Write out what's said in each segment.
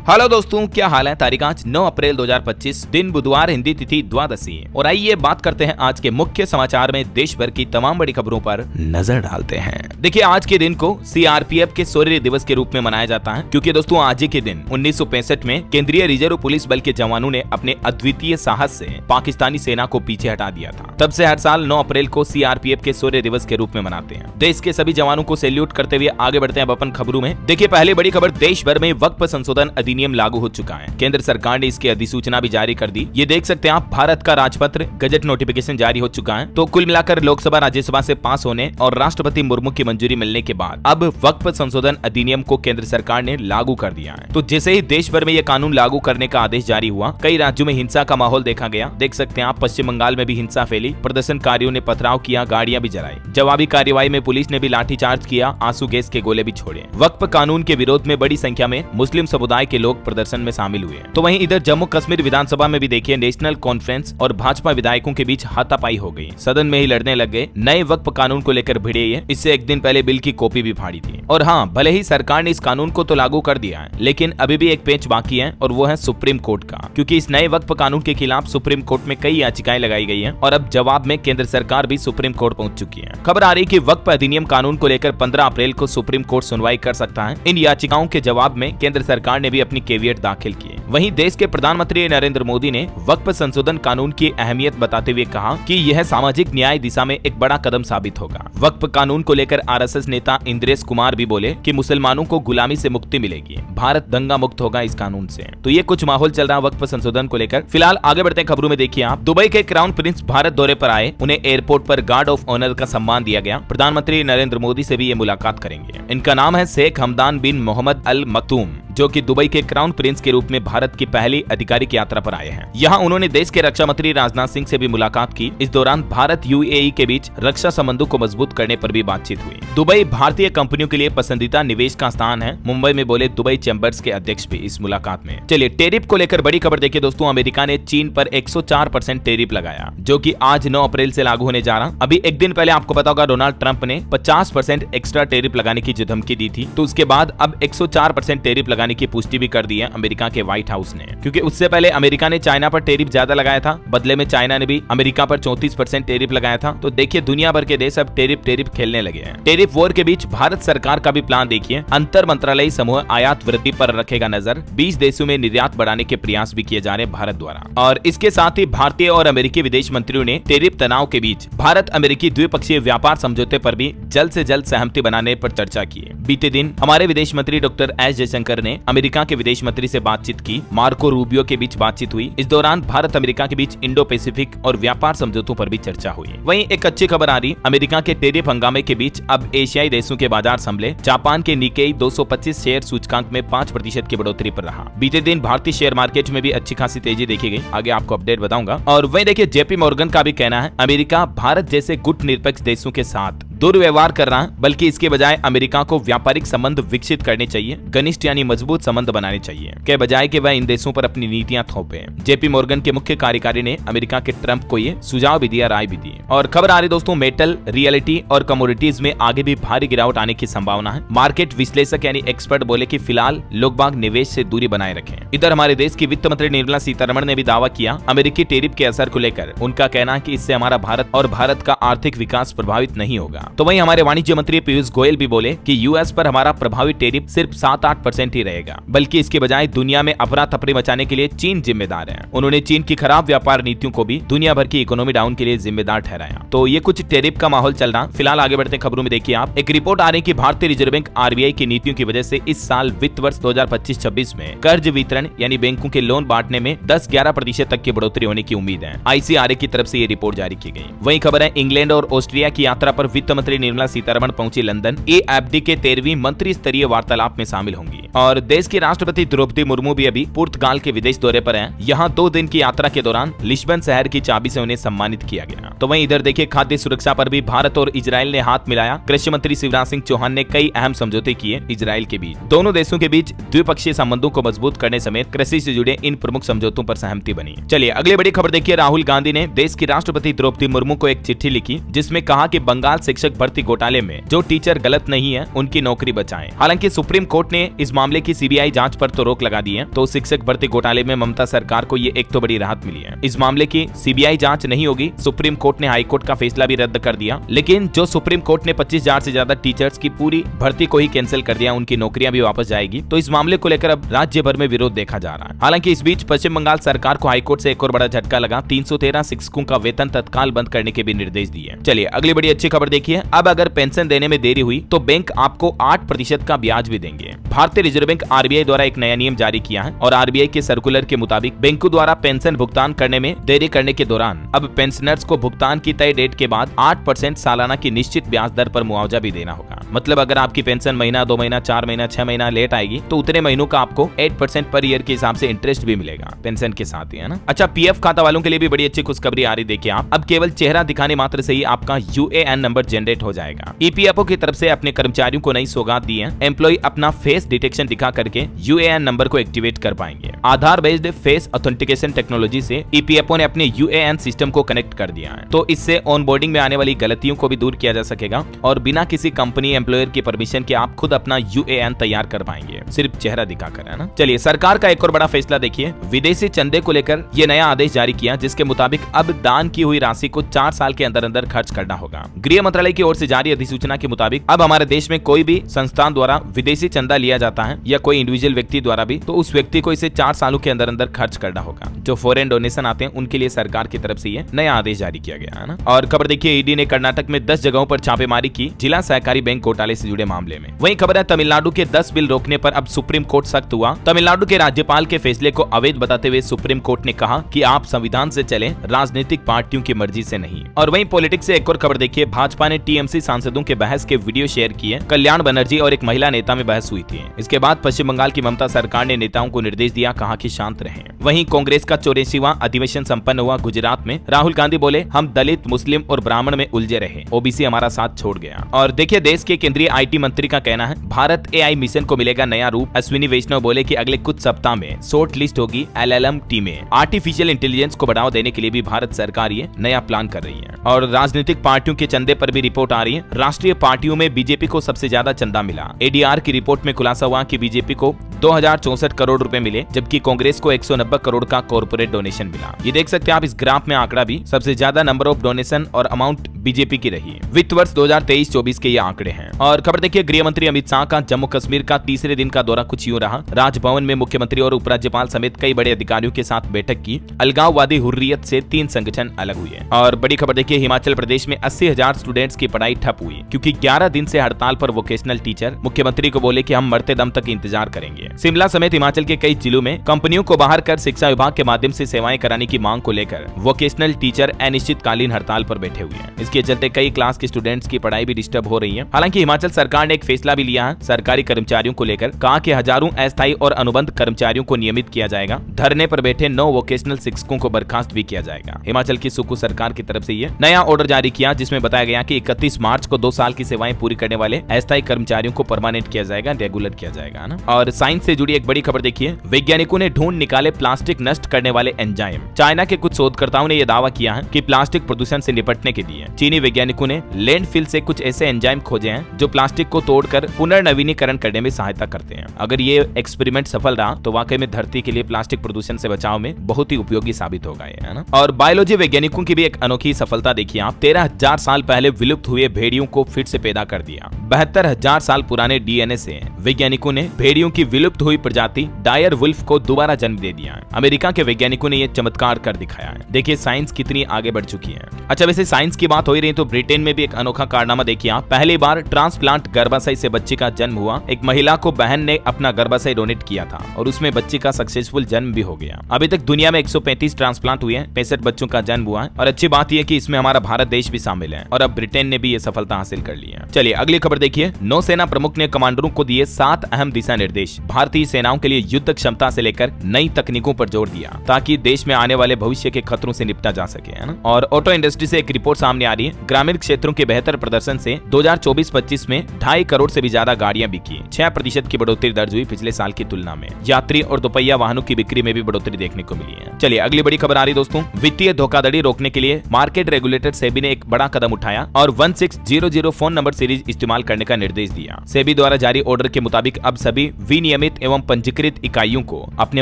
Hello दोस्तों, क्या हाल है। तारीख आज 9 अप्रैल 2025, दिन बुधवार, हिंदी तिथि द्वादशी। और आइए बात करते हैं आज के मुख्य समाचार में देश भर की तमाम बड़ी खबरों पर नजर डालते हैं। देखिए, आज के दिन को सीआरपीएफ के शौर्य दिवस के रूप में मनाया जाता है, क्योंकि दोस्तों आज ही के दिन 1965 में केंद्रीय रिजर्व पुलिस बल के जवानों ने अपने अद्वितीय साहस से पाकिस्तानी सेना को पीछे हटा दिया था। तब से हर साल 9 अप्रैल को सीआरपीएफ के शौर्य दिवस के रूप में मनाते हैं। देश के सभी जवानों को सैल्यूट करते हुए आगे बढ़ते हैं अपन खबरों में। देखिए, पहली बड़ी खबर, देश भर में वक्फ संशोधन अधिनियम लागू हो चुका है। केंद्र सरकार ने इसकी अधिसूचना भी जारी कर दी। ये देख सकते हैं आप, भारत का राजपत्र गजट नोटिफिकेशन जारी हो चुका है। तो कुल मिलाकर लोकसभा राज्यसभा से पास होने और राष्ट्रपति मुर्मू की मंजूरी मिलने के बाद अब वक्फ संशोधन अधिनियम को केंद्र सरकार ने लागू कर दिया है। तो जैसे ही देश भर में ये कानून लागू करने का आदेश जारी हुआ, कई राज्यों में हिंसा का माहौल देखा गया। देख सकते हैं आप, पश्चिम बंगाल में भी हिंसा फैली, प्रदर्शनकारियों ने पथराव किया, गाड़ियां भी जलाई। जवाबी कार्रवाई में पुलिस ने भी लाठीचार्ज किया, आंसू गैस के गोले भी छोड़े। वक्फ कानून के विरोध में बड़ी संख्या में मुस्लिम समुदाय के लोग प्रदर्शन में शामिल हुए। तो वहीं इधर जम्मू कश्मीर विधानसभा में भी देखिए, नेशनल कॉन्फ्रेंस और भाजपा विधायकों के बीच हाथापाई हो गई। सदन में ही लड़ने लग गए। नए वक्फ कानून को लेकर भिड़े ये। इससे एक दिन पहले बिल की कॉपी भी फाड़ी थी। और हाँ, भले ही सरकार ने इस कानून को तो लागू कर दिया है, लेकिन अभी भी एक पेच बाकी है, और वो है सुप्रीम कोर्ट का। क्योंकि इस नए वक्फ कानून के खिलाफ सुप्रीम कोर्ट में कई याचिकाएं लगाई गई हैं, और अब जवाब में केंद्र सरकार भी सुप्रीम कोर्ट पहुंच चुकी है। खबर आ रही कि वक्फ अधिनियम कानून को लेकर 15 अप्रैल को सुप्रीम कोर्ट सुनवाई कर सकता है। इन याचिकाओं के जवाब में केंद्र सरकार ने भी अपनी केवियट दाखिल की। वहीं देश के प्रधानमंत्री नरेंद्र मोदी ने वक्फ संशोधन कानून की अहमियत बताते हुए कहा कि यह सामाजिक न्याय दिशा में एक बड़ा कदम साबित होगा। वक्फ कानून को लेकर आरएसएस नेता इंद्रेश कुमार भी बोले कि मुसलमानों को गुलामी से मुक्ति मिलेगी, भारत दंगा मुक्त होगा इस कानून से। तो ये कुछ माहौल चल रहा है वक्फ संशोधन को लेकर। फिलहाल आगे बढ़ते हैं खबरों में। देखिए आप, दुबई के क्राउन प्रिंस भारत दौरे पर आए, उन्हें एयरपोर्ट पर गार्ड ऑफ ऑनर का सम्मान दिया गया। प्रधानमंत्री नरेंद्र मोदी से भी ये मुलाकात करेंगे। इनका नाम है शेख हमदान बिन मोहम्मद अल मक्तूम, जो कि दुबई के क्राउन प्रिंस के रूप में भारत की पहली आधिकारिक यात्रा पर आए हैं। यहाँ उन्होंने देश के रक्षा मंत्री राजनाथ सिंह से भी मुलाकात की। इस दौरान भारत यूएई के बीच रक्षा संबंधों को मजबूत करने पर भी बातचीत हुई। दुबई भारतीय कंपनियों के लिए पसंदीदा निवेश का स्थान है, मुंबई में बोले दुबई चैंबर्स के अध्यक्ष भी इस मुलाकात में। चलिए, टेरिफ को लेकर बड़ी खबर देखिए दोस्तों। अमेरिका ने चीन पर 104% टेरिफ लगाया, जो कि आज 9 अप्रैल से लागू होने जा रहा। अभी एक दिन पहले आपको पता होगा, डोनाल्ड ट्रंप ने 50% एक्स्ट्रा टेरिफ लगाने की जो धमकी दी थी, तो उसके बाद अब 104% टेरिफ लगाने की पुष्टि भी कर दी है अमेरिका के व्हाइट हाउस ने। क्योंकि उससे पहले अमेरिका ने चाइना पर टेरिफ ज्यादा लगाया था, बदले में चाइना ने भी अमेरिका पर 34% टेरिफ लगाया था। तो देखिए, दुनिया भर के देश अब टेरिफ खेलने लगे हैं। टेरिफ वॉर के बीच भारत सरकार का भी प्लान देखिए। अंतर मंत्रालयी समूह आयात वृद्धि पर रखेगा नजर। 20 देशों में निर्यात बढ़ाने के प्रयास भी किए जा रहे हैं भारत द्वारा। और इसके साथ ही भारतीय और अमेरिकी विदेश मंत्रियों ने टेरिफ तनाव के बीच भारत अमेरिकी द्विपक्षीय व्यापार समझौते पर भी जल्द से जल्द सहमति बनाने पर चर्चा की। बीते दिन हमारे विदेश मंत्री डॉक्टर एस जयशंकर ने अमेरिका के विदेश मंत्री से बातचीत की। मार्को रूबियो के बीच बातचीत हुई। इस दौरान भारत अमेरिका के बीच इंडो पैसिफिक और व्यापार समझौतों पर भी चर्चा हुई। वहीं एक अच्छी खबर आ रही, अमेरिका के टेरिफ हंगामे के बीच अब एशियाई देशों के बाजार संभले। जापान के निकेई 225 शेयर सूचकांक में 5% की बढ़ोतरी पर रहा। बीते दिन भारतीय शेयर मार्केट में भी अच्छी खासी तेजी देखी गई। आगे आपको अपडेट बताऊंगा। और वहीं देखिए, जेपी मॉर्गन का भी कहना है, अमेरिका भारत जैसे गुट निरपेक्ष देशों के साथ दुर्व्यवहार कर रहा है, बल्कि इसके बजाय अमेरिका को व्यापारिक संबंध विकसित करने चाहिए, घनिष्ठ यानी मजबूत संबंध बनाने चाहिए, के बजाय कि वह इन देशों पर अपनी नीतियां थोपे। जेपी मॉर्गन के मुख्य कार्यकारी ने अमेरिका के ट्रंप को ये सुझाव भी दिया, राय भी दी। और खबर आ रही दोस्तों, मेटल, रियलिटी और कमोडिटीज में आगे भी भारी गिरावट आने की संभावना है। मार्केट विश्लेषक यानी एक्सपर्ट बोले कि फिलहाल लोग बाग निवेश से दूरी बनाए रखें। इधर हमारे देश की वित्त मंत्री निर्मला सीतारमण ने भी दावा किया अमेरिकी टेरिफ के असर को लेकर। उनका कहना है कि इससे हमारा भारत और भारत का आर्थिक विकास प्रभावित नहीं होगा। तो वहीं हमारे वाणिज्य मंत्री पीयूष गोयल भी बोले कि यूएस पर हमारा प्रभावी टेरिफ सिर्फ 7-8% ही रहेगा, बल्कि इसके बजाय दुनिया में अफरा तफरी मचाने के लिए चीन जिम्मेदार है। उन्होंने चीन की खराब व्यापार नीतियों को भी दुनिया भर की इकोनॉमी डाउन के लिए जिम्मेदार ठहराया। तो ये कुछ टेरिफ का माहौल चल रहा। फिलहाल आगे बढ़ते खबरों में देखिए आप, एक रिपोर्ट आ रही कि भारतीय रिजर्व बैंक आरबीआई की नीतियों की वजह से इस साल वित्त वर्ष 2025-26 में कर्ज वितरण यानी बैंकों के लोन बांटने में 10-11% तक की बढ़ोतरी होने की उम्मीद है। आईसीआरए की तरफ से ये रिपोर्ट जारी की गई। वहीं खबर है, इंग्लैंड और ऑस्ट्रिया की यात्रा पर वित्त मंत्री निर्मला सीतारमण पहुंची लंदन। एएफडी के 13वीं मंत्री स्तरीय वार्तालाप में शामिल होंगी। और देश की राष्ट्रपति द्रौपदी मुर्मू भी अभी पुर्तगाल के विदेश दौरे पर हैं। यहाँ 2 दिन की यात्रा के दौरान लिस्बन शहर की चाबी से उन्हें सम्मानित किया गया। तो वहीं इधर देखिए, खाद्य सुरक्षा पर भी भारत और इजराइल ने हाथ मिलाया। कृषि मंत्री शिवराज सिंह चौहान ने कई अहम समझौते किए इजराइल के बीच। दोनों देशों के बीच द्विपक्षीय संबंधों को मजबूत करने समेत कृषि से जुड़े इन प्रमुख समझौतों पर सहमति बनी। चलिए अगली बड़ी खबर देखिए। राहुल गांधी ने देश की राष्ट्रपति द्रौपदी मुर्मू को एक चिट्ठी लिखी जिसमें कहा कि बंगाल शिक्षक भर्ती घोटाले में जो टीचर गलत नहीं है उनकी नौकरी बचाएं। हालांकि सुप्रीम कोर्ट ने इस मामले की सीबीआई जांच पर तो रोक लगा दी है, तो शिक्षक भर्ती घोटाले में ममता सरकार को ये एक तो बड़ी राहत मिली है। इस मामले की सीबीआई जांच नहीं होगी। सुप्रीम कोर्ट ने हाईकोर्ट का फैसला भी रद्द कर दिया, लेकिन जो सुप्रीम कोर्ट ने 25,000 से ज्यादा टीचर्स की पूरी भर्ती को ही कैंसिल कर दिया, उनकी नौकरियां भी वापस जाएगी। तो इस मामले को लेकर अब राज्य भर में विरोध देखा जा रहा है। हालांकि इस बीच पश्चिम बंगाल सरकार को हाईकोर्ट से एक और बड़ा झटका लगा। 313 शिक्षकों का वेतन तत्काल बंद करने के भी निर्देश दिए। चलिए अगली बड़ी अच्छी खबर देखिए। अब अगर पेंशन देने में देरी हुई तो बैंक आपको 8% का ब्याज भी देंगे। भारतीय रिजर्व बैंक आरबीआई द्वारा एक नया नियम जारी किया है और आरबीआई के सर्कुलर के मुताबिक बैंकों द्वारा पेंशन भुगतान करने में देरी करने के दौरान अब पेंशनर्स को भुगतान की तय डेट के बाद 8% सालाना की निश्चित ब्याज दर पर मुआवजा भी देना होगा। मतलब अगर आपकी पेंशन महीना, 2 महीना, 4 महीना, 6 महीना लेट आएगी तो उतने महीनों का आपको 8% पर ईयर के हिसाब से इंटरेस्ट भी मिलेगा पेंशन के साथ ही, है ना। अच्छा, पीएफ खाता वालों के लिए भी बड़ी अच्छी खुशखबरी आ रही। देखिए आप अब केवल चेहरा दिखाने मात्र से ही आपका यूएएन नंबर जनरेट हो जाएगा। ईपीएफओ की तरफ से अपने कर्मचारियों को नई सौगात दी है। एम्प्लॉय अपना फेस डिटेक्शन दिखा करके यूएएन नंबर को एक्टिवेट कर पाएंगे। आधार बेस्ड फेस ऑथेंटिकेशन टेक्नोलॉजी से ईपीएफओ ने अपने यूएएन सिस्टम को कनेक्ट कर दिया है, तो इससे ऑनबोर्डिंग में आने वाली गलतियों को भी दूर किया जा सकेगा और बिना किसी कंपनी एम्प्लॉयर की परमिशन के आप खुद अपना यूएएन तैयार कर पाएंगे, सिर्फ चेहरा दिखाकर, है ना। चलिए सरकार का एक और बड़ा फैसला देखिए। विदेशी चंदे को लेकर ये नया आदेश जारी किया जिसके मुताबिक अब दान की हुई राशि को 4 साल के अंदर अंदर खर्च करना होगा। गृह मंत्रालय की ओर से जारी अधिसूचना के मुताबिक अब हमारे देश में कोई भी संस्थान द्वारा विदेशी चंदा लिया जाता है या कोई इंडिविजुअल व्यक्ति द्वारा भी, तो उस व्यक्ति को इसे 4 सालों के अंदर अंदर खर्च करना होगा। जो फॉरेन डोनेशन आते हैं उनके लिए सरकार की तरफ से ये नया आदेश जारी किया गया, है ना। और खबर देखिए, ईडी ने कर्नाटक में 10 जगहों पर छापेमारी की जिला सहकारी बैंक घोटाले से जुड़े मामले में। वहीं खबर है तमिलनाडु के 10 बिल रोकने पर अब सुप्रीम कोर्ट सख्त हुआ। तमिलनाडु के राज्यपाल के फैसले को अवैध बताते हुए सुप्रीम कोर्ट ने कहा कि आप संविधान से चलें, राजनीतिक पार्टियों की मर्जी से नहीं। और वहीं पॉलिटिक्स से एक और खबर देखिए। भाजपा ने टीएमसी सांसदों के बहस के वीडियो शेयर किए। कल्याण बनर्जी और एक महिला नेता में बहस हुई थी। इसके बाद पश्चिम बंगाल की ममता सरकार ने नेताओं को निर्देश दिया, कहा कि शांत रहें। वहीं कांग्रेस का 84वां अधिवेशन संपन्न हुआ गुजरात में। राहुल गांधी बोले, हम दलित, मुस्लिम और ब्राह्मण में उलझे रहे, ओबीसी हमारा साथ छोड़ गया। और देखिए देश के केंद्रीय आईटी मंत्री का कहना है, भारत एआई मिशन को मिलेगा नया रूप। अश्विनी वैष्णव बोले कि अगले कुछ सप्ताह में शॉर्ट लिस्ट होगी एलएलएम टीमें। आर्टिफिशियल इंटेलिजेंस को बढ़ावा देने के लिए भी भारत सरकार ये नया प्लान कर रही है। और राजनीतिक पार्टियों के चंदे पर भी रिपोर्ट आ रही है। राष्ट्रीय पार्टियों में बीजेपी को सबसे ज्यादा चंदा मिला। एडीआर की रिपोर्ट में खुलासा हुआ कि बीजेपी को 2064 करोड़ रुपए मिले, जबकि कांग्रेस को 190 करोड़ का कॉर्पोरेट डोनेशन मिला। ये देख सकते हैं आप इस ग्राफ में आंकड़ा भी, सबसे ज्यादा नंबर ऑफ डोनेशन और अमाउंट बीजेपी की रही है। वित्त वर्ष 2023-24 के ये आंकड़े हैं। और खबर देखिए, गृह मंत्री अमित शाह का जम्मू कश्मीर का तीसरे दिन का दौरा कुछ यूं रहा। राजभवन में मुख्यमंत्री और उपराज्यपाल समेत कई बड़े अधिकारियों के साथ बैठक की। अलगाववादी हुर्रियत से 3 संगठन अलग हुए। और बड़ी खबर देखिए, हिमाचल प्रदेश में 80,000 स्टूडेंट्स की पढ़ाई ठप हुई क्योंकि 11 दिन से हड़ताल पर वोकेशनल टीचर। मुख्यमंत्री को बोले कि हम मरते दम तक इंतजार करेंगे। शिमला समेत हिमाचल के कई जिलों में कंपनियों को बाहर कर शिक्षा विभाग के माध्यम से सेवाएं कराने की मांग को लेकर वोकेशनल टीचर अनिश्चितकालीन हड़ताल पर बैठे हुए हैं। इसके चलते कई क्लास के स्टूडेंट्स की पढ़ाई भी डिस्टर्ब हो रही है। हालांकि हिमाचल सरकार ने एक फैसला भी लिया है सरकारी कर्मचारियों को लेकर। कहा कि हजारों अस्थायी और अनुबंध कर्मचारियों को नियमित किया जाएगा। धरने पर बैठे 9 वोकेशनल शिक्षकों को बर्खास्त भी किया जाएगा। हिमाचल की सुकू सरकार की तरफ से ये नया ऑर्डर जारी किया जिसमें बताया गया कि 31 मार्च को 2 साल की सेवाएं पूरी करने वाले अस्थायी कर्मचारियों को परमानेंट किया जाएगा, रेगुलर किया जाएगा ना। और साइंस से जुड़ी एक बड़ी खबर देखिए, वैज्ञानिकों ने ढूंढ निकाले प्लास्टिक नष्ट करने वाले एंजाइम। चाइना के कुछ शोधकर्ताओं ने यह दावा किया है कि प्लास्टिक प्रदूषण से निपटने के लिए चीनी वैज्ञानिकों ने लैंडफिल से कुछ ऐसे एंजाइम खोजे हैं जो प्लास्टिक को तोड़कर पुनर्नवीनीकरण करने में सहायता करते हैं। अगर ये एक्सपेरिमेंट सफल रहा तो वाकई में धरती के लिए प्लास्टिक प्रदूषण से बचाव में बहुत ही उपयोगी साबित होगा, है ना। और बायोलॉजी वैज्ञानिकों की भी एक अनोखी सफलता देखिए आप। 13,000 साल पहले विलुप्त हुए भेड़ियों को फिर से पैदा कर दिया। 72,000 साल पुराने डीएनए से वैज्ञानिकों ने भेड़ियों की विलुप्त हुई प्रजाति डायर वुल्फ को दोबारा जन्म दे दिया है। अमेरिका के वैज्ञानिकों ने यह चमत्कार कर दिखाया है। देखिए साइंस कितनी आगे बढ़ चुकी है। अच्छा, वैसे साइंस की बात हो ही रही तो ब्रिटेन में भी एक अनोखा कारनामा देखिए आप। पहली बार ट्रांसप्लांट गर्भाशय से बच्चे का जन्म हुआ। एक महिला को बहन ने अपना गर्भाशय डोनेट किया था और उसमें बच्चे का सक्सेसफुल जन्म भी हो गया। अभी तक दुनिया में 135 ट्रांसप्लांट हुए हैं, 65 बच्चों का जन्म हुआ है। और अच्छी बात यह कि इसमें हमारा भारत देश भी शामिल है और अब ब्रिटेन ने भी ये सफलता हासिल कर ली है। चलिए अगली खबर देखिए, नौसेना प्रमुख ने कमांडरों को दिए 7 अहम दिशा निर्देश। भारतीय सेनाओं के लिए युद्ध क्षमता से लेकर नई तकनीकों पर जोर दिया ताकि देश में आने वाले भविष्य के खतरों से निपटा जा सके, है ना। और ऑटो इंडस्ट्री से एक रिपोर्ट सामने आ रही रही है, ग्रामीण क्षेत्रों के बेहतर प्रदर्शन से 2024-25 में 2.5 करोड़ से भी ज्यादा गाड़ियां बिकी। 6% की बढ़ोतरी दर्ज हुई पिछले साल की तुलना में। यात्री और दोपहिया वाहनों की बिक्री में भी बढ़ोतरी देखने को मिली है। चलिए अगली बड़ी खबर आ रही दोस्तों, वित्तीय धोखाधड़ी रोकने के लिए मार्केट रेगुलेटर सेबी ने एक बड़ा कदम उठाया और 1600 फोन नंबर सीरीज इस्तेमाल करने का निर्देश दिया। सेबी द्वारा जारी ऑर्डर के मुताबिक अब सभी विनियमित एवं पंजीकृत इकाइयों को अपने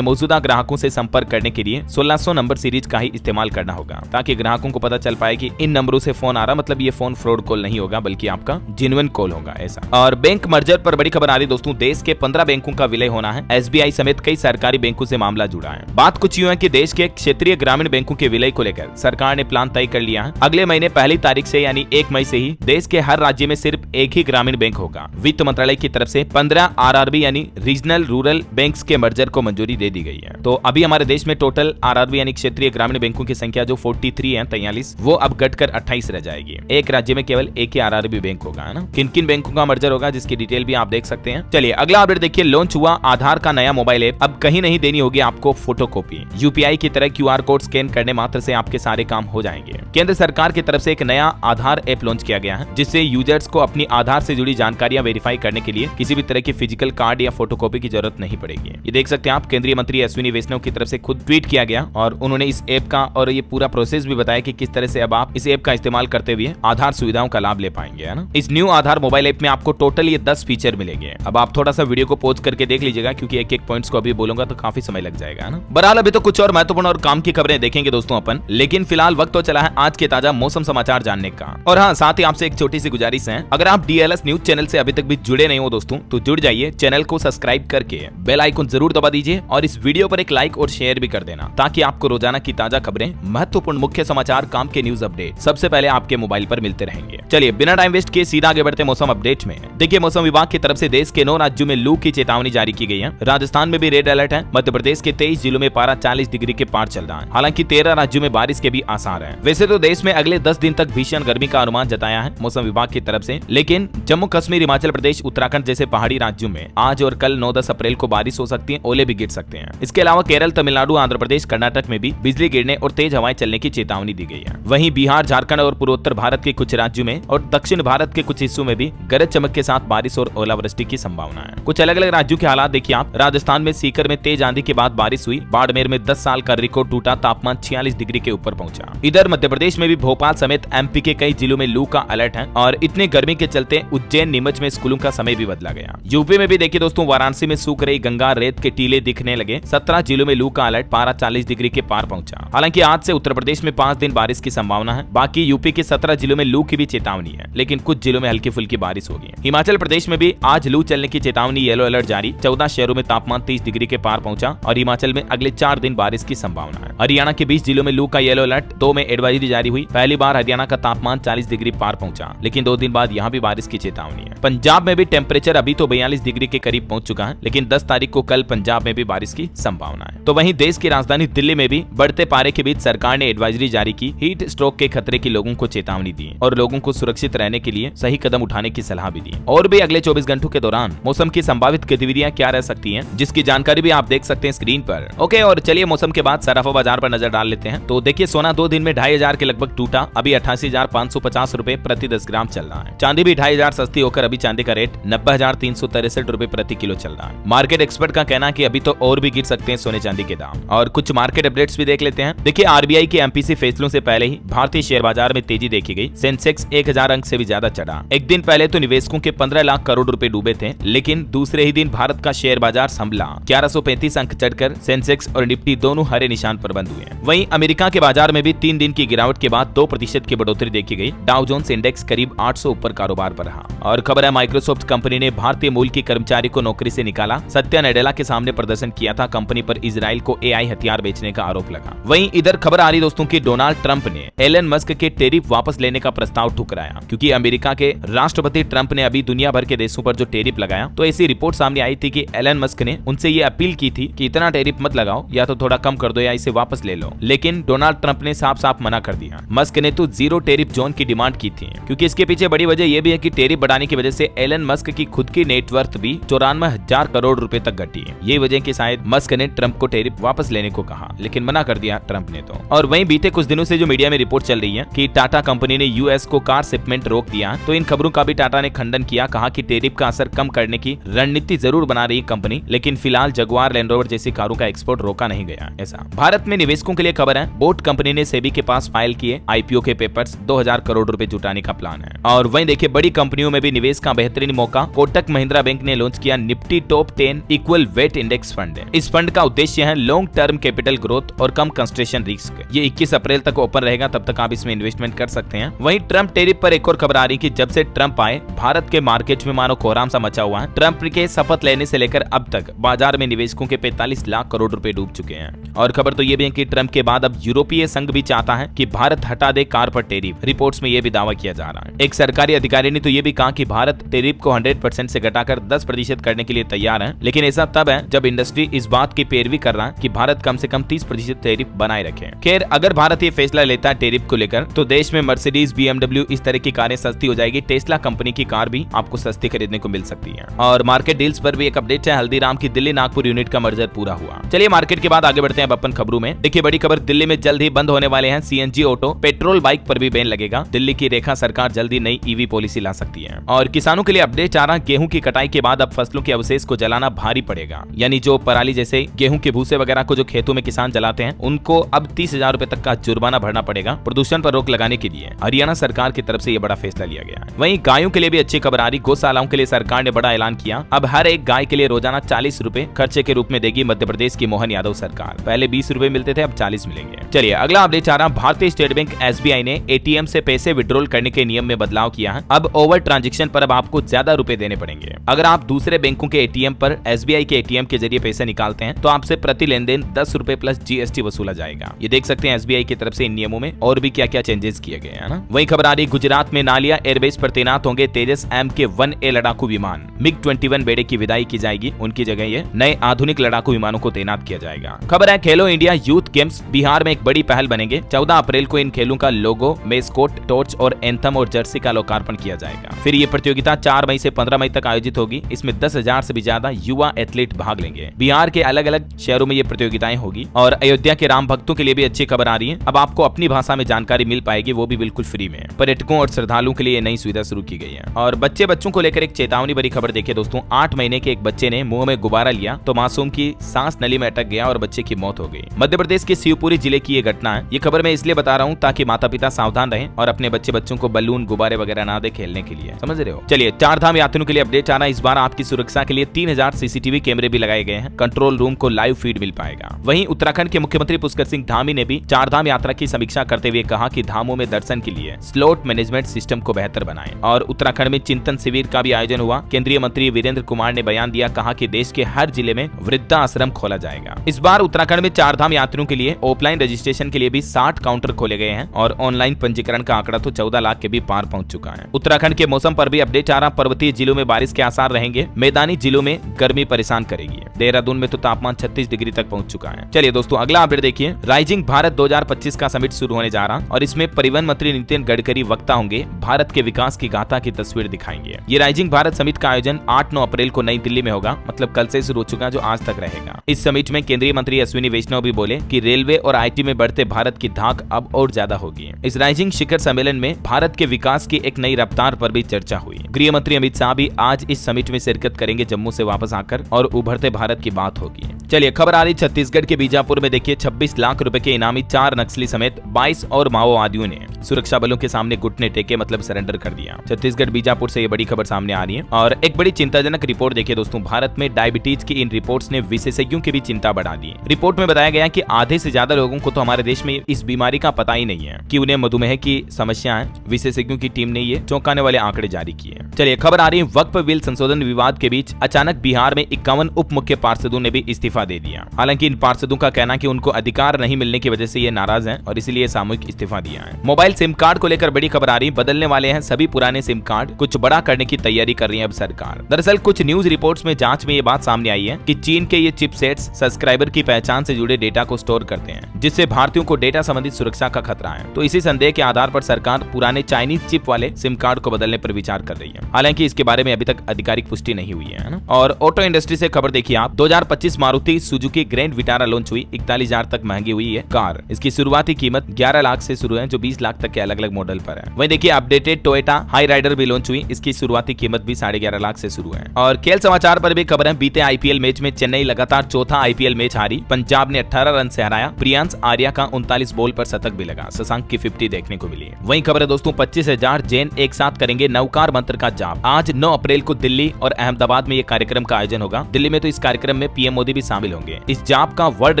मौजूदा ग्राहकों से संपर्क करने के लिए 1600 नंबर सीरीज का ही इस्तेमाल करना होगा, ताकि ग्राहकों को पता चल पाए कि इन नंबरों से फोन आ रहा, मतलब ये फोन फ्रॉड कॉल नहीं होगा बल्कि आपका जेन्युइन कॉल होगा ऐसा। और बैंक मर्जर पर बड़ी खबर आ रही दोस्तों, देश के 15 बैंकों का विलय होना है। एसबीआई समेत कई सरकारी बैंकों से मामला जुड़ा है। बात कुछ यूं है कि देश के क्षेत्रीय ग्रामीण बैंकों के विलय को लेकर सरकार ने प्लान तय कर लिया है। अगले महीने 1 तारीख से यानी 1 मई से ही देश के हर राज्य में सिर्फ एक ही ग्रामीण बैंक होगा। वित्त मंत्रालय की तरफ से 15 आरआरबी यानी रीजनल रूरल बैंक्स के मर्जर को मंजूरी दे दी गई है। तो अभी हमारे देश में टोटल आरआरबी यानी क्षेत्रीय ग्रामीण बैंकों की संख्या जो 43 है 43, वो अब घटकर 28 रह जाएगी। एक राज्य में केवल एक ही आरआरबी बैंक होगा, है ना। किन किन बैंकों का मर्जर होगा जिसकी डिटेल भी आप देख सकते हैं। चलिए अगला अपडेट देखिए, लॉन्च हुआ आधार का नया मोबाइल ऐप। अब कहीं नहीं देनी होगी आपको फोटोकॉपी। यूपीआई की तरह क्यूआर कोड स्कैन करने मात्र से आपके सारे काम हो जाएंगे। केंद्र सरकार की तरफ से एक नया आधार ऐप लॉन्च किया गया है, जिससे यूजर्स को अपनी आधार से जुड़ी जानकारियां वेरीफाई करने के लिए किसी भी तरह की फिजिकल कार्ड या फोटोकॉपी की जरूरत नहीं पड़ेगी। ये देख सकते हैं आप, केंद्रीय मंत्री अश्विनी वैष्णव की तरफ से खुद ट्वीट किया गया और उन्होंने इस ऐप का और ये पूरा प्रोसेस भी बताया कि किस तरह से अब आप इस ऐप का इस्तेमाल करते हुए आधार सुविधाओं का लाभ ले पाएंगे, है ना। इस न्यू आधार मोबाइल ऐप में आपको टोटल ये 10 फीचर मिलेंगे। अब आप थोड़ा सा वीडियो को पॉज करके देख लीजिएगा, क्योंकि एक एक पॉइंट्स को अभी बोलूंगा तो काफी समय लग जाएगा, है ना। बहरहाल अभी तो कुछ और महत्वपूर्ण और काम की खबरें देखेंगे दोस्तों अपन, लेकिन फिलहाल वक्त तो चला है आज के ताजा मौसम समाचार जानने का। और हाँ, साथ ही आपसे एक छोटी सी गुजारिश है, अगर आप डीएलएस न्यूज चैनल से अभी तक भी जुड़े नहीं हो दोस्तों, तो जुड़ जाइए, चैनल को सब्सक्राइब करके बेल आइकन जरूर दबा दीजिए और इस वीडियो पर एक लाइक और शेयर भी कर देना, ताकि आपको रोजाना की ताजा खबरें, महत्वपूर्ण मुख्य समाचार, काम के न्यूज अपडेट सबसे पहले आपके मोबाइल पर मिलते रहेंगे। चलिए बिना टाइम वेस्ट किए सीधा आगे बढ़ते मौसम अपडेट में। देखिए, मौसम विभाग की तरफ से देश के 9 राज्यों में लू की चेतावनी जारी की गई है। राजस्थान में भी रेड अलर्ट है। मध्य प्रदेश के 23 जिलों में पारा 40 डिग्री के पार चल रहा है। हालांकि 13 राज्यों में बारिश के भी आसार हैं। वैसे तो देश में अगले 10 दिन तक भीषण गर्मी का अनुमान जताया है मौसम विभाग की तरफ से, लेकिन जम्मू कश्मीर, हिमाचल प्रदेश, उत्तराखंड जैसे पहाड़ी राज्यों में आज और कल 9-10 अप्रैल को बारिश हो सकती है, ओले भी गिर सकते हैं। इसके अलावा केरल, तमिलनाडु, आंध्र प्रदेश, कर्नाटक में भी बिजली गिरने और तेज हवाएं चलने की चेतावनी दी गई है। वहीं बिहार, झारखंड और पूर्वोत्तर भारत के कुछ राज्यों में और दक्षिण भारत के कुछ हिस्सों में भी गरज चमक के साथ बारिश और ओलावृष्टि की संभावना है। कुछ अलग अलग राज्यों के हालात देखिए आप। राजस्थान में सीकर में तेज आंधी के बाद बारिश हुई। बाड़मेर में 10 साल का रिकॉर्ड टूटा, तापमान 46 डिग्री के ऊपर पहुंचा। इधर मध्य प्रदेश में भी भोपाल समेत एमपी के कई जिलों में लू का अलर्ट है और इतने गर्मी के चलते उज्जैन, नीमच में स्कूलों का समय भी बदला गया। यूपी में भी देखिए दोस्तों, वाराणसी में सूख रही गंगा, रेत के टीले दिखने लगे। 17 जिलों में लू का अलर्ट, पारा 40 डिग्री के पार पहुंचा। हालांकि आज से उत्तर प्रदेश में 5 दिन बारिश की संभावना है। बाकी यूपी के 17 जिलों में लू की भी चेतावनी है, लेकिन कुछ जिलों में हल्की फुल्की बारिश होगी। हिमाचल प्रदेश में भी आज लू चलने की चेतावनी, येलो अलर्ट जारी। 14 शहरों में तापमान 30 डिग्री के पार पहुंचा और हिमाचल में अगले 4 दिन बारिश की संभावना है। हरियाणा के 20 जिलों में लू का येलो अलर्ट, 2 में एडवाइजरी जारी हुई। पहली बार हरियाणा का तापमान 40 डिग्री पार पहुंचा, लेकिन 2 दिन बाद यहाँ भी बारिश की चेतावनी है। पंजाब में भी टेम्परेचर अभी तो 42 डिग्री के करीब पहुंच चुका है, लेकिन 10 तारीख को कल पंजाब में भी बारिश की संभावना है। तो वहीं देश की राजधानी दिल्ली में भी बढ़ते पारे के बीच सरकार ने एडवाइजरी जारी की। हीट स्ट्रोक के खतरे की लोगों को चेतावनी दी और लोगों को सुरक्षित रहने के लिए सही कदम उठाने की सलाह भी दी। और भी अगले 24 घंटों के दौरान मौसम की संभावित गतिविधियां क्या रह सकती हैं, जिसकी जानकारी भी आप देख सकते हैं स्क्रीन पर। ओके, और चलिए मौसम के बाद सराफा बाजार पर नजर डाल लेते हैं। तो देखिए, सोना 2 दिन में 2500 के लगभग टूटा, अभी 88,550 रुपए प्रति 10 ग्राम चल रहा है। चांदी भी 2500 सस्ती होकर अभी चांदी का रेट 90,363 रुपए प्रति किलो चल रहा है। मार्केट एक्सपर्ट का कहना है कि अभी तो और भी गिर सकते हैं सोने चांदी के दाम। और कुछ मार्केट अपडेट्स भी देख लेते हैं। देखिए, आरबीआई के एमपीसी फैसलों से पहले ही भारतीय शेयर बाजार में तेजी देखी गई। सेंसेक्स 1000 अंक से भी ज्यादा चढ़ा। एक दिन पहले तो निवेशकों के 15 लाख करोड़ रुपए डूबे थे, लेकिन दूसरे ही दिन भारत का शेयर बाजार संभला। 1135 अंक चढ़कर सेंसेक्स और निफ्टी दोनों हरे निशान पर बंद हुए। वहीं अमेरिका के बाजार में भी 3 दिन की गिरावट के बाद 2% की बढ़ोतरी देखी गई। डाउ जोन्स इंडेक्स करीब 800 ऊपर कारोबार पर रहा। और खबर है, माइक्रोसॉफ्ट कंपनी ने भारतीय मूल की कर्मचारी को नौकरी से निकाला। सत्या नडेला के सामने प्रदर्शन किया था। कंपनी पर इजराइल को एआई हथियार बेचने का आरोप लगा। वहीं इधर खबर आ रही दोस्तों की डोनाल्ड ट्रंप ने एलन मस्क के टेरिफ वापस लेने का प्रस्ताव ठुकराया, क्योंकि अमेरिका के राष्ट्रपति ट्रंप ने अभी दुनिया भर के देशों पर जो टेरिफ लगाया, तो ऐसी रिपोर्ट सामने आई थी कि एलन मस्क ने उनसे ये अपील की थी कि इतना टेरिफ मत लगाओ, या तो थोड़ा कम कर दो या इसे वापस ले लो। लेकिन डोनाल्ड ट्रंप ने साफ साफ मना कर दिया। मस्क ने तो 0 टेरिफ जोन की डिमांड की थी, क्योंकि इसके पीछे बड़ी वजह यह भी है कि टेरिफ बढ़ाने की वजह से एलन मस्क की खुद की नेटवर्थ भी 94,000 करोड़ रुपए तक घटी है। ये वजह कि शायद मस्क ने ट्रंप को टेरिफ वापस लेने को कहा, लेकिन मना कर दिया ट्रंप ने तो। और वहीं बीते कुछ दिनों से जो मीडिया में रिपोर्ट चल रही है कि टाटा कंपनी ने यूएस को कार शिपमेंट रोक दिया, तो इन खबरों का भी टाटा ने खंडन किया, कहा कि टैरिफ का असर कम करने की रणनीति जरूर बना रही कंपनी, लेकिन फिलहाल जगुआर लैंड रोवर जैसी कारों का एक्सपोर्ट रोका नहीं गया। ऐसा भारत में निवेशकों के लिए खबर है, बोट कंपनी ने सेबी के पास फाइल किए आईपीओ के पेपर्स, 2000 करोड़ रुपए जुटाने का प्लान है। और वहीं देखिए बड़ी कंपनियों में भी निवेश का बेहतरीन मौका, कोटक महिंद्रा बैंक ने लॉन्च किया Nifty top 10 equal weight index fund. इस फंड का उद्देश्य है लॉन्ग टर्म कैपिटल ग्रोथ और कम कंस्ट्रेशन रिस्क। ये 21 अप्रैल तक ओपन रहेगा, तब तक आप इसमें इन्वेस्टमेंट कर सकते हैं। वहीं ट्रम्प टैरिफ पर एक और खबर आ रही कि जब से ट्रम्प आए भारत के मार्केट में मानो कोहराम सा मचा हुआ है। ट्रम्प के शपथ लेने से लेकर अब तक बाजार में निवेशकों के 45 लाख करोड़ रुपए डूब चुके हैं। और खबर तो ये भी है कि ट्रम्प के बाद अब यूरोपीय संघ भी चाहता है कि भारत हटा दे कार पर टैरिफ। रिपोर्ट्स में ये भी दावा किया जा रहा है। एक सरकारी अधिकारी ने तो ये भी कहा कि भारत टैरिफ को 100% से घटाकर 10% करने के लिए तैयार है, लेकिन ऐसा तब है जब इंडस्ट्री इस बात की पैरवी कर रहा है कि भारत कम से कम 30% टैरिफ बनाए रखे। खैर, अगर भारत ये फैसला लेता है टैरिफ को लेकर, तो देश में मर्सिडीज, BMW इस तरह की कारें सस्ती हो जाएगी। टेस्ला कंपनी की कार भी आपको सस्ती खरीदने को मिल सकती है। और मार्केट डील्स पर भी एक अपडेट है, हल्दीराम की दिल्ली नागपुर यूनिट का मर्जर पूरा हुआ। चलिए मार्केट के बाद आगे बढ़ते हैं अपन खबरों में। देखिए बड़ी खबर, दिल्ली में जल्द ही बंद होने वाले हैं CNG ऑटो, पेट्रोल बाइक पर भी बैन लगेगा। दिल्ली की रेखा सरकार जल्दी नई EV पॉलिसी ला सकती है। और किसानों के लिए अपडेट आ रहा, गेहूं की कटाई के बाद अब फसलों के अवशेष को जलाना भारी पड़ेगा। यानी जो पराली जैसे गेहूं के भूसे वगैरह को जो खेतों में किसान जलाते हैं, उनको अब 30,000 रुपए तक का जुर्माना भरना पड़ेगा प्रदूषण पर रोक लगाने के लिए। हरियाणा सरकार की तरफ से यह बड़ा फैसला लिया गया है। वहीं गायों के लिए भी अच्छी खबर आ रही, गौशालाओं के लिए सरकार ने बड़ा ऐलान किया। अब हर एक गाय के लिए रोजाना 40 रुपए खर्चे के रूप में देगी मध्य प्रदेश की मोहन यादव सरकार। पहले 20 रुपए मिलते थे, अब 40 मिलेंगे। चलिए अगला अपडेट आ रहा, भारतीय स्टेट बैंक SBI ने ATM से पैसे विड्रॉल करने के नियम में बदलाव किया है। अब ओवर ट्रांजैक्शन पर अब आपको ज्यादा रुपए देने पड़ेंगे। अगर आप दूसरे बैंकों के ATM पर SBI के ATM के जरिए पैसे निकालते हैं, तो आपसे प्रति लेन देन 10 रुपए प्लस GST वसूला जाएगा। ये देख सकते हैं SBI की तरफ से इन नियमों में और भी क्या क्या चेंजेस किए गए हैं ना। वही खबर आ रही, गुजरात में नालिया एयरबेस पर तैनात होंगे तेजस MK-1A लड़ाकू विमान। MiG-21 बेड़े की विदाई की जाएगी, उनकी जगह ये नए आधुनिक लड़ाकू विमानों को तैनात किया जाएगा। खबर है, खेलो इंडिया यूथ गेम्स बिहार में एक बड़ी पहल बनेंगे। 14 अप्रैल को इन खेलों का लोगो, मेस्कोट, टॉर्च और एंथम और जर्सी का लोकार्पण किया जाएगा। फिर ये प्रतियोगिता 4 मई से 15 मई तक आयोजित होगी। इसमें 10,000 से भी ज्यादा युवा एथलीट भाग लेंगे। बिहार के अलग अलग शहरों में ये प्रतियोगिताएं होगी। और अयोध्या के राम भक्तों के लिए भी अच्छी खबर आ रही है, अब आपको अपनी भाषा में जानकारी मिल पाएगी, वो भी बिल्कुल फ्री में। पर्यटकों और श्रद्धालुओं के लिए नई सुविधा शुरू की गई है। और बच्चों को लेकर एक चेतावनी भरी खबर देखिए दोस्तों, 8 महीने के एक बच्चे ने मुंह में गुब्बारा लिया तो मासूम की सांस नली में अटक गया और बच्चे की मौत हो गई। मध्य प्रदेश के शिवपुरी जिले की ये घटना है। ये खबर मैं इसलिए बता रहा हूँ ताकि माता पिता सावधान रहें और अपने बच्चों को बलून, गुब्बारे वगैरह ना दे खेलने के लिए, समझ रहे हो। चलिए, 4 धाम यात्रियों के लिए अपडेट आना, इस बार आपकी सुरक्षा के लिए 3000 CCTV कैमरे भी लगाए गए हैं। कंट्रोल रूम को लाइव फीड मिल पाएगा। वहीं उत्तराखंड के मुख्यमंत्री पुष्कर सिंह धामी ने भी 4 धाम यात्रा की समीक्षा करते हुए कहा कि धामों में दर्शन के लिए स्लॉट मैनेजमेंट सिस्टम को बेहतर बनाएं। और उत्तराखंड में चिंतन शिविर का भी आयोजन हुआ। केंद्रीय मंत्री वीरेंद्र कुमार ने बयान दिया, कहा कि देश के हर जिले में वृद्धाश्रम खोला जाएगा। इस बार उत्तराखंड में 4 धाम यात्रियों के लिए ऑफलाइन रजिस्ट्रेशन के लिए भी 60 काउंटर खोले गए हैं और ऑनलाइन पंजीकरण का आंकड़ा तो 14 लाख के भी पार पहुंच चुका है। उत्तराखंड के मौसम पर भी अपडेट आ रहा, पर्वतीय जिलों में बारिश के आसार रहेंगे, मैदानी जिलों में गर्मी परेशान करेगी। देहरादून में तो तापमान 36 डिग्री तक पहुंच चुका है। चलिए दोस्तों अगला अपडेट देखिए, राइजिंग भारत 2025 का समिट शुरू होने जा रहा और इसमें परिवहन मंत्री नितिन गडकरी वक्ता होंगे, भारत के विकास की गाथा की तस्वीर दिखाएंगे। ये राइजिंग भारत समिट का आयोजन 8-9 अप्रैल को नई दिल्ली में होगा, मतलब कल से शुरू हो चुका जो आज तक रहेगा। इस समिट में केंद्रीय मंत्री अश्विनी वैष्णव भी बोले कि रेलवे और IT में बढ़ते भारत की धाक अब और ज्यादा होगी। इस राइजिंग शिखर सम्मेलन में भारत के विकास की एक नई रफ्तार पर भी चर्चा हुई। गृह मंत्री अमित शाह भी आज इस समिट में शिरकत करेंगे जम्मू से वापस आकर, और उभरते भारत की बात होगी। चलिए खबर आ रही छत्तीसगढ़ के बीजापुर में देखिए 26 लाख रुपए के इनामी 4 नक्सली समेत 22 और माओवादियों ने सुरक्षा बलों के सामने घुटने टेके, मतलब सरेंडर कर दिया। छत्तीसगढ़ बीजापुर से ये बड़ी खबर सामने आ रही है। और एक बड़ी चिंताजनक रिपोर्ट देखिए दोस्तों, भारत में डायबिटीज की इन रिपोर्ट्स ने विशेषज्ञों की भी चिंता बढ़ा दी। रिपोर्ट में बताया गया कि आधे से ज्यादा लोगों को तो हमारे देश में इस बीमारी का पता ही नहीं है कि उन्हें मधुमेह की समस्या है। विशेषज्ञों की टीम ने ये चौंकाने वाले आंकड़े जारी किए। चलिए खबर आ रही है, वक्फ बिल संशोधन विवाद के बीच अचानक बिहार में 51 उप मुख्य पार्षदों ने भी इस्तीफा दे दिया। हालांकि इन पार्षदों का कहना कि उनको अधिकार नहीं मिलने की वजह से ये नाराज हैं और इसीलिए सामूहिक इस्तीफा दिया है। मोबाइल सिम कार्ड को लेकर बड़ी खबर आ रही, बदलने वाले हैं सभी पुराने सिम कार्ड, कुछ बड़ा करने की तैयारी कर रही है अब सरकार। दरअसल कुछ न्यूज रिपोर्ट्स में जांच में ये बात सामने आई है कि चीन के ये चिपसेट्स सब्सक्राइबर की पहचान से जुड़े डेटा को स्टोर करते हैं, जिससे भारतीयों को डेटा संबंधित सुरक्षा का खतरा है। तो इसी संदेह के आधार पर सरकार पुराने चाइनीज चिप वाले सिम कार्ड को बदलने पर विचार कर रही है। हालांकि इसके बारे में अभी तक आधिकारिक पुष्टि नहीं हुई है ना। और ऑटो इंडस्ट्री से खबर देखिए आप, 2025 Maruti Suzuki grand Vitara launch हुई। 41,000 तक महंगी हुई है कार। इसकी शुरुआती कीमत 11 लाख से शुरू है, जो 20 25 लाख तक के अलग अलग मॉडल पर है। वहीं देखिए अपडेटेड टोयोटा हाई राइडर भी लॉन्च हुई, इसकी शुरुआती कीमत भी 11.5 लाख से शुरू है। और खेल समाचार पर भी खबर है, बीते आईपीएल मैच में चेन्नई लगातार चौथा आईपीएल मैच हारी, पंजाब ने 18 रन से हराया, प्रियांश आर्या का 39 बॉल पर शतक भी लगा, शशांक की 50 देखने को मिली। वहीं खबर है दोस्तों 25,000 जैन एक साथ करेंगे नवकार मंत्र का जाप। आज 9 अप्रैल को दिल्ली और अहमदाबाद में ये कार्यक्रम का आयोजन होगा। दिल्ली में तो इस कार्यक्रम में पीएम मोदी भी शामिल होंगे। इस जाप का वर्ल्ड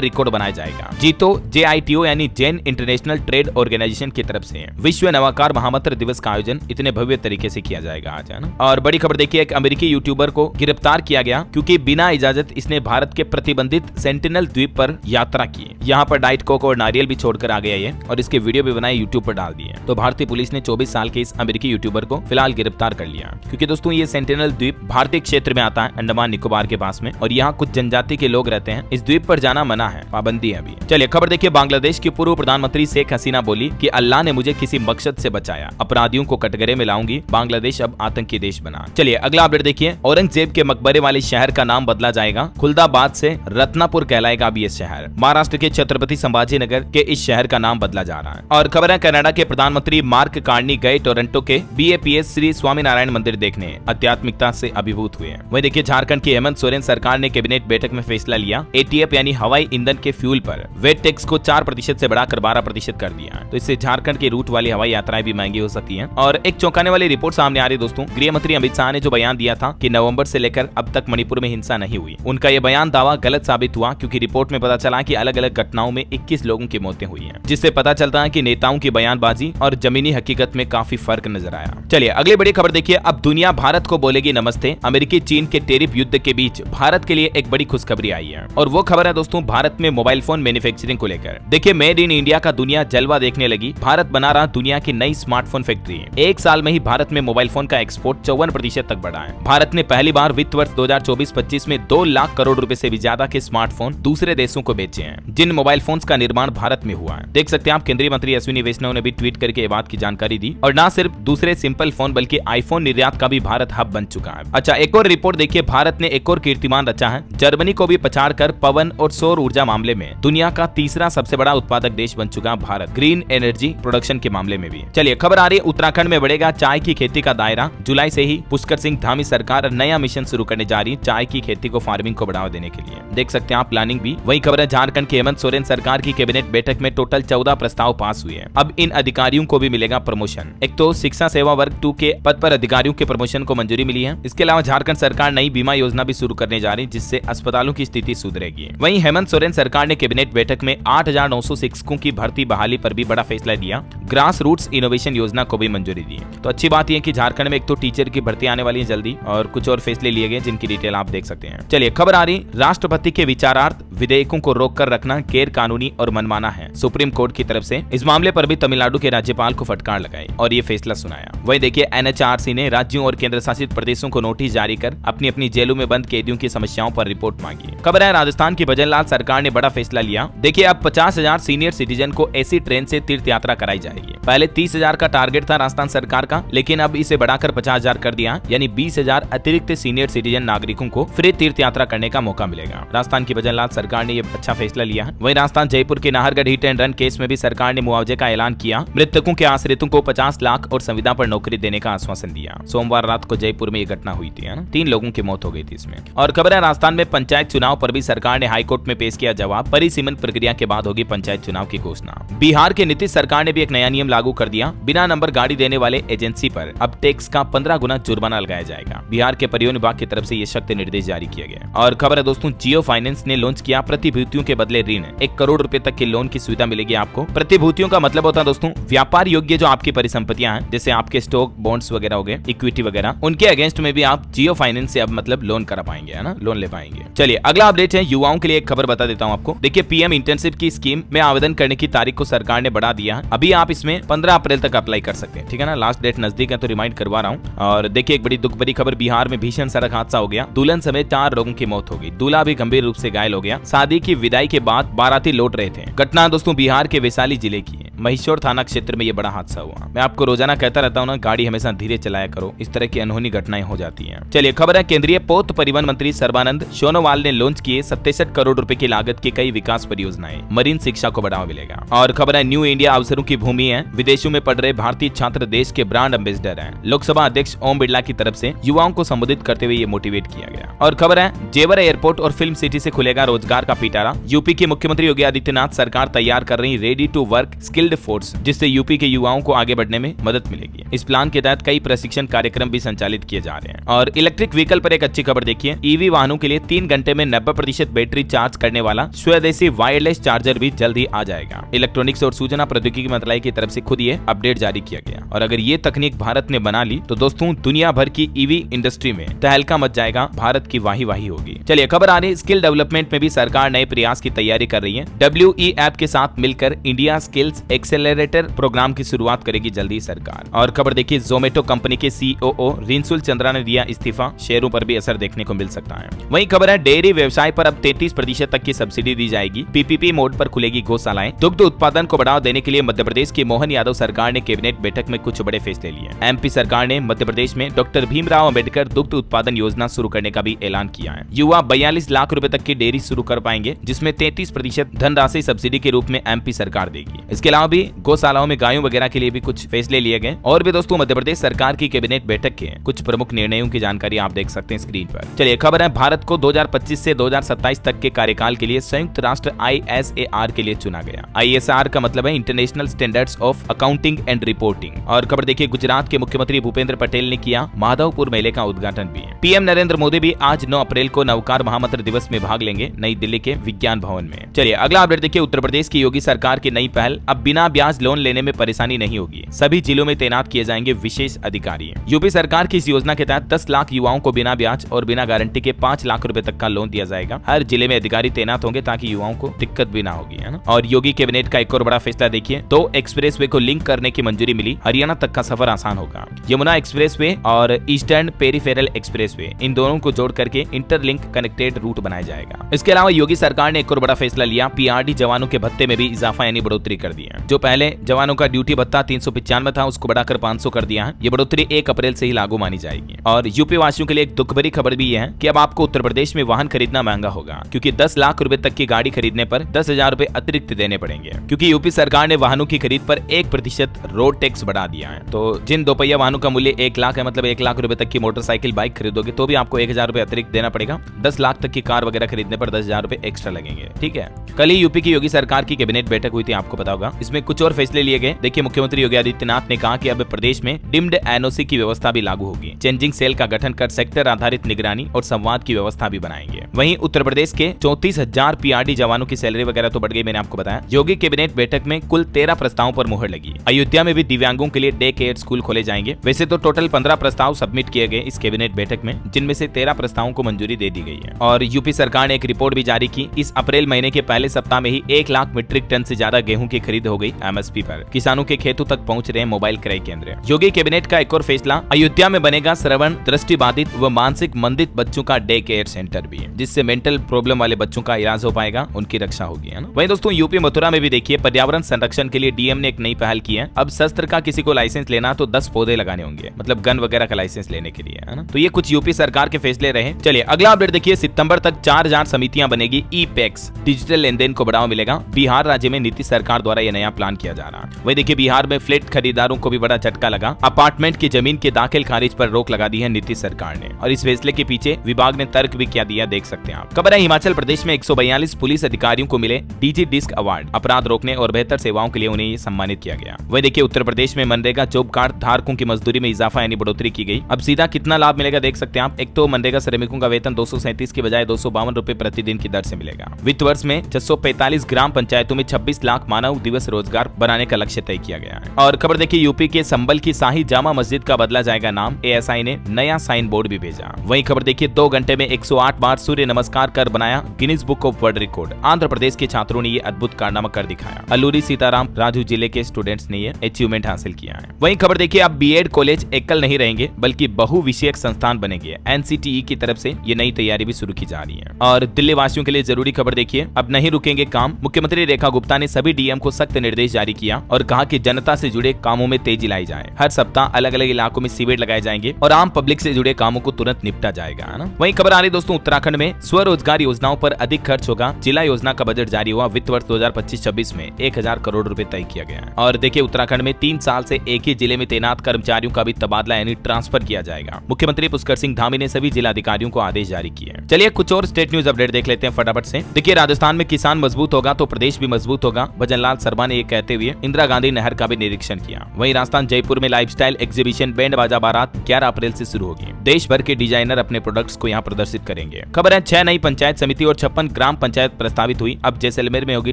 रिकॉर्ड बनाया जाएगा। जीतो JITO यानी जैन इंटरनेशनल ट्रेड ऑर्गेनाइजेशन की तरफ से विश्व नवाकार महामंत्र दिवस का आयोजन इतने भव्य तरीके से किया जाएगा आज, है ना। और बड़ी खबर देखिए, एक अमेरिकी यूट्यूबर को गिरफ्तार किया गया क्योंकि बिना इजाजत इसने भारत के प्रतिबंधित सेंटिनल द्वीप पर यात्रा की। यहाँ पर डाइट कोक और नारियल भी छोड़कर आ गया ये, और इसके वीडियो भी बनाए यूट्यूब पर डाल दिए। तो भारतीय पुलिस ने 24 साल के इस अमेरिकी यूट्यूबर को फिलहाल गिरफ्तार कर लिया, क्योंकि दोस्तों ये सेंटिनल द्वीप भारतीय क्षेत्र में आता है, अंडमान निकोबार के पास में, और यहाँ कुछ जनजाति के लोग रहते हैं। इस द्वीप पर जाना मना है, पाबंदी है अभी। चलिए खबर देखिए, बांग्लादेश की पूर्व प्रधानमंत्री शेख हसीना बोली कि अल्लाह ने मुझे किसी मकसद से बचाया, अपराधियों को कटघरे में लाऊंगी, बांग्लादेश अब आतंकी देश बना। चलिए अगला अपडेट देखिए, औरंगजेब के मकबरे वाले शहर का नाम बदला जाएगा, खुलदाबाद से रत्नापुर कहलाएगा अभी ये शहर। महाराष्ट्र के छत्रपति संभाजी नगर के इस शहर का नाम बदला जा रहा है। और खबर है, कनाडा के प्रधानमंत्री मार्क कार्नी गए टोरंटो के BAPS श्री स्वामीनारायण मंदिर देखने, आध्यात्मिकता से अभिभूत हुए। वहीं देखिए झारखंड की हेमंत सोरेन सरकार ने कैबिनेट बैठक में फैसला लिया, ATF यानी हवाई ईंधन के फ्यूल पर वेट टैक्स को 4% से बढ़ाकर 12% कर दिया। तो इससे झारखंड की रूट वाली हवाई यात्राएं भी महंगी हो सकती हैं। और एक चौंकाने वाली रिपोर्ट सामने आ रही दोस्तों, गृह मंत्री अमित शाह ने जो बयान दिया था कि नवंबर से लेकर अब तक मणिपुर में हिंसा नहीं हुई, उनका यह बयान दावा गलत साबित हुआ, क्योंकि रिपोर्ट में पता चला कि अलग अलग घटनाओं में 21 लोगों की मौतें हुई हैं, जिससे पता चलता है कि नेताओं की बयानबाजी और जमीनी हकीकत में काफी फर्क नजर आया। चलिए अगली बड़ी खबर देखिए, अब दुनिया भारत को बोलेगी नमस्ते। अमेरिकी चीन के टेरिफ युद्ध के बीच भारत के लिए एक बड़ी खुशखबरी आई है, और वो खबर है दोस्तों भारत में मोबाइल फोन मैन्युफैक्चरिंग को लेकर। देखिए मेड इन इंडिया का दुनिया जलवा देखने लगी, भारत बना रहा दुनिया की नई स्मार्टफोन फैक्ट्री। एक साल में ही भारत में मोबाइल फोन का एक्सपोर्ट 54% तक बढ़ा है। भारत ने पहली बार वित्त वर्ष 2024-25 में 2 लाख करोड़ रुपए से भी ज्यादा के स्मार्टफोन दूसरे देशों को बेचे हैं, जिन मोबाइल फोन्स का निर्माण भारत में हुआ है। देख सकते हैं आप, केंद्रीय मंत्री अश्विनी वैष्णव ने भी ट्वीट करके ये बात की जानकारी दी। और न सिर्फ दूसरे सिंपल फोन बल्कि आईफोन निर्यात का भी भारत हब बन चुका है। अच्छा एक और रिपोर्ट देखिए, भारत ने एक और कीर्तिमान रचा है, जर्मनी को भी पछाड़कर पवन और सौर ऊर्जा मामले में दुनिया का तीसरा सबसे बड़ा उत्पादक देश बन चुका है भारत, ग्रीन एनर्जी प्रोडक्शन के मामले में भी। चलिए खबर आ रही है, उत्तराखंड में बढ़ेगा चाय की खेती का दायरा। जुलाई से ही पुष्कर सिंह धामी सरकार नया मिशन शुरू करने जा रही है चाय की खेती को, फार्मिंग को बढ़ावा देने के लिए। देख सकते हैं आप प्लानिंग भी। वही खबर है, झारखंड की हेमंत सोरेन सरकार की कैबिनेट बैठक में टोटल 14 प्रस्ताव पास हुए हैं। अब इन अधिकारियों को भी मिलेगा प्रमोशन। एक तो शिक्षा सेवा वर्ग 2 के पद पर अधिकारियों के प्रमोशन को मंजूरी मिली है। इसके अलावा झारखंड सरकार नई बीमा योजना भी शुरू करने जा रही है, जिससे अस्पतालों की स्थिति सुधरेगी। वहीं हेमंत सोरेन सरकार ने कैबिनेट बैठक में 8,900 शिक्षकों की भर्ती बहाली पर भी बड़ा फैसला लिया। ग्रास रूट्स इनोवेशन योजना को भी मंजूरी दी। तो अच्छी बात यह कि झारखंड में एक तो टीचर की भर्ती आने वाली है जल्दी, और कुछ और फैसले लिए गए जिनकी डिटेल आप देख सकते हैं। चलिए खबर आ रही, राष्ट्रपति के विचारार्थ विधेयकों को रोककर रखना गैर कानूनी और मनमाना है, सुप्रीम कोर्ट की तरफ से। इस मामले पर भी तमिलनाडु के राज्यपाल को फटकार लगाई और ये फैसला सुनाया। वही देखिए NHRC ने राज्यों और केंद्र शासित प्रदेशों को नोटिस जारी कर अपनी अपनी जेलों में बंद कैदियों की समस्याओं पर रिपोर्ट मांगी। खबर है, राजस्थान की भजनलाल सरकार ने बड़ा फैसला लिया। देखिए अब 50,000 सीनियर सिटीजन को ऐसी ट्रेन से तीर्थ यात्रा कराई जाएगी। पहले 30,000 का टारगेट था राजस्थान सरकार का, लेकिन अब इसे बढ़ाकर 50,000 कर दिया, यानी 20,000 अतिरिक्त सीनियर सिटीजन नागरिकों को फ्री तीर्थ यात्रा करने का मौका मिलेगा। राजस्थान की भजनलाल सरकार ने यह अच्छा फैसला लिया है। वहीं राजस्थान जयपुर के Nahargarh hit and run case में भी सरकार ने मुआवजे का ऐलान किया। मृतकों के आश्रितों को 50 लाख और संविदा पर नौकरी देने का आश्वासन दिया। सोमवार रात को जयपुर में यह घटना हुई थी, है ना? 3 लोगों की मौत हो गई थी इसमें। और खबर है, राजस्थान में पंचायत चुनाव पर भी सरकार ने हाईकोर्ट में पेश किया जवाब। परिसीमन प्रक्रिया के बाद होगी पंचायत चुनाव की घोषणा। बिहार के नीतीश सरकार ने भी एक नया नियम लागू कर दिया। बिना नंबर गाड़ी देने वाले एजेंसी पर अब टैक्स का 15 गुना जुर्माना लगाया जाएगा। बिहार के परिवहन विभाग की तरफ से यह सख्त निर्देश जारी किया गया। और खबर है दोस्तों, जियो फाइनेंस ने लॉन्च किया प्रतिभूतियों के बदले ऋण। 1 करोड़ रुपए तक की लोन की सुविधा मिलेगी आपको। प्रतिभूतियों का मतलब होता है दोस्तों व्यापार योग्य जो आपकी परिसंपत्तियां हैं, जैसे आपके स्टॉक, बॉन्ड्स वगैरह हो गए, इक्विटी वगैरह, उनके अगेंस्ट में भी आप जियो फाइनेंस से अब मतलब लोन करा पाएंगे, है ना? लोन ले पाएंगे। चलिए अगला अपडेट है, युवाओं के लिए एक खबर बता देता हूं आपको। देखिए पीएम इंटर्नशिप की स्कीम में आवेदन करने की तारीख को सरकार ने बढ़ा दिया। अभी आप इसमें 15 अप्रैल तक अप्लाई कर सकते हैं, ठीक है ना? लास्ट डेट नजदीक है तो रिमाइंड करवा रहा हूँ। और देखिए एक बड़ी दुख भरी खबर, बिहार में भीषण सड़क हादसा हो गया। दुल्हन समेत 4 लोगों की मौत हो गई। दूल्हा भी गंभीर रूप से घायल हो गया। शादी की विदाई के बाद बाराती लौट रहे थे। घटना दोस्तों बिहार के वैशाली जिले की है। महिषौर थाना क्षेत्र में ये बड़ा हादसा हुआ। मैं आपको रोजाना कहता रहता हूँ ना, गाड़ी हमेशा धीरे चलाया करो, इस तरह की अनहोनी घटनाएं हो जाती हैं। चलिए खबर है, केंद्रीय पोत परिवहन मंत्री सर्बानंद सोनोवाल ने लॉन्च किए 67 करोड़ रुपए की लागत की कई विकास परियोजनाएं, मरीन शिक्षा को बढ़ावा मिलेगा। और खबर है, न्यू इंडिया अवसरों की भूमि है, विदेशों में पढ़ रहे भारतीय छात्र देश के ब्रांड एम्बेसडर हैं। लोकसभा अध्यक्ष ओम बिरला की तरफ से युवाओं को संबोधित करते हुए ये मोटिवेट किया गया। और खबर है, जेवर एयरपोर्ट और फिल्म सिटी से खुलेगा रोजगार का पिटारा। यूपी के मुख्यमंत्री योगी आदित्यनाथ सरकार तैयार कर रही ready to work skilled force, जिससे यूपी के युवाओं को आगे बढ़ने में मदद मिलेगी। इस प्लान के तहत कई प्रशिक्षण कार्यक्रम भी संचालित किए जा रहे हैं। और इलेक्ट्रिक व्हीकल पर एक अच्छी खबर देखिए, ईवी वाहनों के लिए 3 घंटे में 90% बैटरी चार्ज करने वाला स्वदेशी वायरलेस चार्जर भी जल्द ही आ जाएगा। इलेक्ट्रॉनिक्स और सूचना प्रौद्योगिकी मंत्रालय की तरफ से खुद ये अपडेट जारी किया गया। और अगर ये तकनीक भारत ने बना ली तो दोस्तों दुनिया भर की ईवी इंडस्ट्री में तहलका मच जाएगा, भारत की वाही वाही होगी। चलिए खबर आ रही, स्किल डेवलपमेंट में भी सरकार नए प्रयास की तैयारी कर रही है। WE ऐप के साथ मिलकर इंडिया स्किल्स एक्सेलरेटर प्रोग्राम की शुरुआत करेगी जल्दी सरकार। और खबर देखिए, जोमेटो कंपनी के COO रिंसुल चंद्रा ने दिया इस्तीफा, शेयरों पर भी असर देखने को मिल सकता है। वहीं खबर है, डेयरी व्यवसाय पर अब 33% तक की सब्सिडी दी जाएगी। PPP मोड पर खुलेगी गौशालाएं। दुग्ध उत्पादन को बढ़ावा देने के लिए मध्य प्रदेश की मोहन यादव सरकार ने कैबिनेट बैठक में कुछ बड़े फैसले लिए। MP सरकार ने मध्य प्रदेश में डॉक्टर भीमराव अंबेडकर दुग्ध उत्पादन योजना शुरू करने का भी ऐलान किया है। युवा 42 लाख रुपए तक की डेयरी शुरू कर पाएंगे, जिसमें 33% धनराशि सब्सिडी के रूप में MP सरकार देगी। इसके अलावा भी गौशालाओं में गायों वगैरह के लिए भी कुछ फैसले लिए गए। और भी दोस्तों मध्य प्रदेश सरकार की कैबिनेट बैठक के कुछ प्रमुख निर्णयों की जानकारी आप देख सकते हैं स्क्रीन पर। चलिए खबर है, भारत को 2025 से 2027 तक के कार्यकाल के लिए संयुक्त राष्ट्र ISAR के लिए चुना गया। ISAR का मतलब है international standards of accounting and reporting. और खबर देखिए, गुजरात के मुख्यमंत्री भूपेंद्र पटेल ने किया माधवपुर मेले का उद्घाटन भी। PM नरेंद्र मोदी भी आज 9 अप्रैल को नवकार महामंत्र दिवस में भाग लेंगे नई दिल्ली के विज्ञान भवन में। चलिए अगला अपडेट देखिए, उत्तर प्रदेश की योगी सरकार की नई पहल, अब बिना ब्याज लोन लेने में परेशानी नहीं होगी। सभी जिलों में तैनात किए जाएंगे विशेष अधिकारी। यूपी सरकार की इस योजना के तहत 10 लाख युवाओं को बिना ब्याज और बिना गारंटी के 5 लाख रुपए तक का लोन दिया जाएगा। हर जिले में अधिकारी तैनात होंगे ताकि युवाओं को दिक्कत भी ना होगी, है ना। और योगी कैबिनेट का एक और बड़ा फैसला देखिए, 2 एक्सप्रेसवे को लिंक करने की मंजूरी मिली, हरियाणा तक का सफर आसान होगा। यमुना एक्सप्रेसवे और ईस्टर्न पेरिफेरल एक्सप्रेसवे, इन दोनों को जोड़ करके इंटरलिंक कनेक्टेड रूट बनाया जाएगा। इसके अलावा योगी सरकार ने एक और बड़ा फैसला लिया, PRD जवानों के भत्ते में भी इजाफा यानी बढ़ोतरी कर दी है। जो पहले जवानों का ड्यूटी भत्ता 395 था, उसको बढ़ाकर 500 कर दिया है। ये बढ़ोतरी 1 अप्रैल से ही लागू मानी जाएगी। और यूपी वासियों के लिए एक दुख भरी खबर भी है कि अब आपको उत्तर प्रदेश में वाहन खरीदना महंगा होगा, क्योंकि 10 लाख रुपए तक की गाड़ी खरीदने पर 10,000 रुपए अतिरिक्त देने पड़ेंगे, क्योंकि यूपी सरकार ने वाहनों की खरीद पर 1% रोड टैक्स बढ़ा दिया है। तो जिन दोपहिया वाहनों का मूल्य 1 लाख है, मतलब 1 लाख रुपए तक की मोटरसाइकिल बाइक खरीदोगे तो भी आपको 1,000 रुपए अतिरिक्त देना पड़ेगा। 10 लाख तक की कार वगैरह खरीदने पर 10,000 रुपए एक्स्ट्रा लगेंगे। ठीक है, कल ही यूपी की योगी सरकार की कैबिनेट बैठक हुई थी, आपको पता होगा। इसमें कुछ और फैसले लिए गए। देखिए, मुख्यमंत्री योगी आदित्यनाथ ने कहा कि अब प्रदेश में डिम्ड NOC की व्यवस्था भी लागू होगी। चेंजिंग सेल का गठन कर सेक्टर आधारित निगरानी और संवाद की व्यवस्था भी बनाएंगे। वहीं उत्तर प्रदेश के 34,000 PRD जवानों की सैलरी वगैरह तो बढ़ गई, मैंने आपको बताया। योगी कैबिनेट बैठक में कुल 13 प्रस्तावों पर मुहर लगी। अयोध्या में भी दिव्यांगों के लिए डे केयर स्कूल खोले जाएंगे। वैसे तो टोटल 15 प्रस्ताव सबमिट किए गए इस कैबिनेट बैठक में, जिनमें से 13 प्रस्तावों को मंजूरी दे दी गई है। और यूपी सरकार ने एक रिपोर्ट भी जारी की। इस अप्रैल महीने के पहले सप्ताह में ही 1 लाख मीट्रिक टन से ज्यादा गेहूं की खरीद हो गई MSP पर। किसानों के खेतों तक पहुंच रहे मोबाइल क्रय केंद्र। योगी कैबिनेट का एक और फैसला, अयोध्या में बनेगा श्रवण दृष्टि बाधित व मानसिक मंदित बच्चों का डे केयर सेंटर भी, जिससे मेंटल प्रॉब्लम वाले बच्चों का इलाज हो पाएगा, उनकी रक्षा होगी, है ना। वहीं दोस्तों यूपी मथुरा में भी देखिए, पर्यावरण संरक्षण के लिए DM ने एक नई पहल की है। अब शस्त्र का किसी को लाइसेंस लेना तो 10 पौधे लगाने होंगे, मतलब गन वगैरह का लाइसेंस लेने के लिए, है ना। तो ये कुछ यूपी सरकार के फैसले रहे। चलिए अगला अपडेट देखिए, सितंबर तक 4000 समितियां बनेगी। ई-पैक्स डिजिटल लेन देन को बढ़ावा मिलेगा। बिहार राज्य में नीतीश सरकार द्वारा यह नया प्लान किया जा रहा है। वही देखिए, बिहार में फ्लैट खरीदारों को भी बड़ा झटका लगा। अपार्टमेंट की जमीन के दाखिल खारिज पर रोक लगा दी है नीतीश सरकार ने, और इस फैसले के पीछे विभाग ने तर्क भी क्या दिया, देख सकते हैं आप। खबर है, हिमाचल प्रदेश में 142 पुलिस अधिकारियों को मिले डीजी डिस्क अवार्ड। अपराध रोकने और बेहतर सेवाओं के लिए उन्हें ये सम्मानित किया गया। वही देखिए, उत्तर प्रदेश में मनरेगा जॉब कार्ड धारकों की मजदूरी में इजाफा यानी बढ़ोतरी की गई। अब सीधा कितना लाभ मिलेगा देख सकते हैं आप। एक तो मनरेगा श्रमिकों का वेतन 237 की बजाय 252 रुपए प्रतिदिन की दर से मिलेगा। वित्त वर्ष में 645 ग्राम पंचायतों में 26 लाख मानव दिवस रोजगार बनाने का लक्ष्य तय किया गया है। और खबर देखिए, यूपी के संबल की शाही जामा मस्जिद का बदला जाएगा नाम। ASI ने नया साइन बोर्ड भी भेजा। वहीं खबर देखिए, 2 घंटे में 108 बार सूर्य नमस्कार कर बनाया Guinness book of world record. Andhra Pradesh के छात्रों ने ये अद्भुत कारनामा कर दिखाया। अल्लूरी सीताराम राजू जिले के स्टूडेंट्स ने ये अचीवमेंट हासिल किया है। वहीं खबर देखिए, अब B.Ed कॉलेज एकल नहीं रहेंगे बल्कि बहु विषयक संस्थान बनेंगे। NCTE की तरफ से ये नई तैयारी भी शुरू की जा रही है। और दिल्ली वासियों के लिए जरूरी खबर देखिए, अब नहीं रुकेंगे काम। मुख्यमंत्री रेखा गुप्ता ने सभी डीएम को सख्त निर्देश जारी किया और कहा कि जनता से जुड़े कामों में तेजी लाई जाए। हर सप्ताह अलग अलग इलाकों में सीवेज लगाए जाएंगे और आम पब्लिक से जुड़े कामों को तुरंत निपटा जाएगा, है ना। वहीं खबर आ रही दोस्तों उत्तराखंड में स्वरोजगार योजनाओं पर अधिक खर्च होगा। जिला योजना का बजट जारी हुआ। वित्त वर्ष 2025-26 में 1000 करोड़ रुपए तय किया गया है। और देखिए उत्तराखंड में 3 साल से एक ही जिले में तैनात कर्मचारियों का भी तबादला यानी ट्रांसफर किया जाएगा। मुख्यमंत्री पुष्कर सिंह धामी ने सभी जिला अधिकारियों को आदेश जारी किए। चलिए कुछ और स्टेट न्यूज अपडेट देख लेते हैं फटाफट से। देखिए राजस्थान में किसान मजबूत होगा तो प्रदेश भी मजबूत होगा। भजनलाल शर्मा ने ये कहते हुए इंदिरा गांधी नहर का भी निरीक्षण किया। वहीं राजस्थान जयपुर में लाइफस्टाइल एग्जीबिशन बैंड बाजा बारात 11 अप्रैल से शुरू होगी। देश भर के डिजाइनर अपने प्रोडक्ट्स को यहाँ प्रदर्शित करेंगे। खबर है 6 नई पंचायत समिति और 56 ग्राम पंचायत प्रस्तावित हुई। अब जैसलमेर में होगी